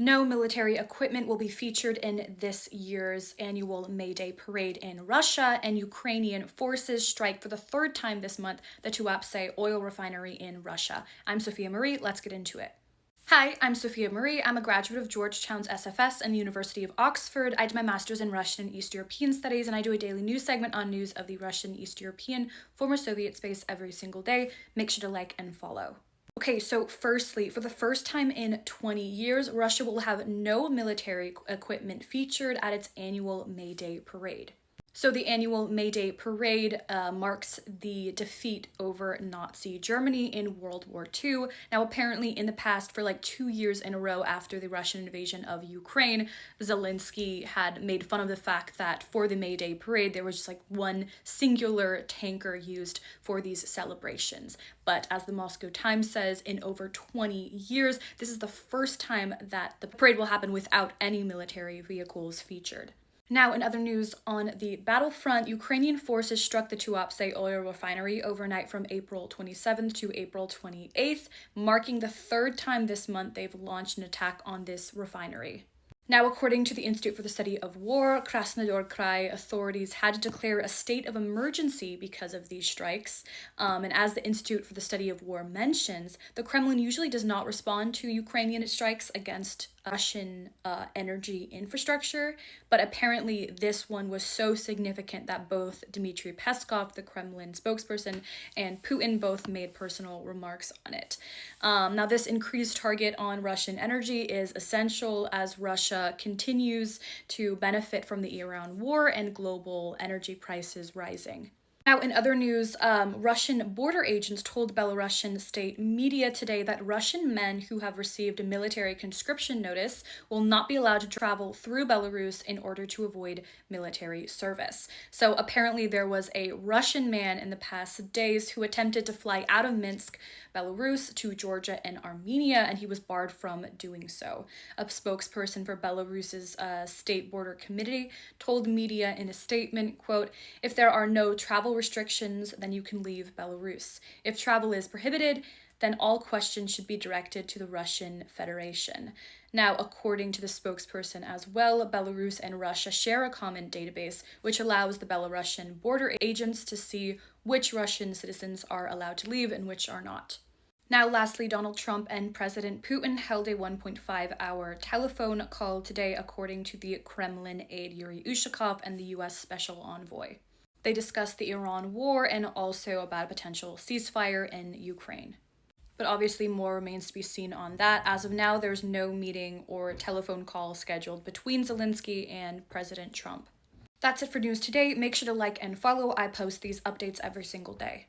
No military equipment will be featured in this year's annual May Day parade in Russia, and Ukrainian forces strike for the third time this month the Tuapse oil refinery in Russia. I'm Sophia Marie. Let's get into it. Hi, I'm Sophia Marie. I'm a graduate of Georgetown's SFS and the University of Oxford. I did my master's in Russian and East European studies, and I do a daily news segment on news of the Russian, East European, former Soviet space every single day. Make sure to like and follow. Okay, so firstly, for the first time in 20 years, Russia will have no military equipment featured at its annual May Day parade. So the annual May Day parade marks the defeat over Nazi Germany in World War II. Now, apparently in the past, for like 2 years in a row after the Russian invasion of Ukraine, Zelensky had made fun of the fact that for the May Day parade, there was just like one singular tanker used for these celebrations. But as the Moscow Times says, in over 20 years, this is the first time that the parade will happen without any military vehicles featured. Now, in other news, on the battlefront, Ukrainian forces struck the Tuapse oil refinery overnight from April 27th to April 28th, marking the third time this month they've launched an attack on this refinery. Now, according to the Institute for the Study of War, Krasnodar Krai authorities had to declare a state of emergency because of these strikes. And as the Institute for the Study of War mentions, the Kremlin usually does not respond to Ukrainian strikes against Russian energy infrastructure, but apparently this one was so significant that both Dmitry Peskov, the Kremlin spokesperson, and Putin both made personal remarks on it. Now, this increased target on Russian energy is essential as Russia continues to benefit from the Iran war and global energy prices rising. Now, in other news, Russian border agents told Belarusian state media today that Russian men who have received a military conscription notice will not be allowed to travel through Belarus in order to avoid military service. So apparently there was a Russian man in the past days who attempted to fly out of Minsk, Belarus, to Georgia and Armenia, and he was barred from doing so. A spokesperson for Belarus's state border committee told media in a statement, quote, "If there are no travel restrictions, then you can leave Belarus. If travel is prohibited, then all questions should be directed to the Russian Federation." Now, according to the spokesperson as well, Belarus and Russia share a common database, which allows the Belarusian border agents to see which Russian citizens are allowed to leave and which are not. Now, lastly, Donald Trump and President Putin held a 1.5-hour telephone call today, according to the Kremlin aide Yuri Ushakov and the U.S. Special Envoy. They discussed the Iran war and also about a potential ceasefire in Ukraine. But obviously more remains to be seen on that. As of now, there's no meeting or telephone call scheduled between Zelensky and President Trump. That's it for news today. Make sure to like and follow. I post these updates every single day.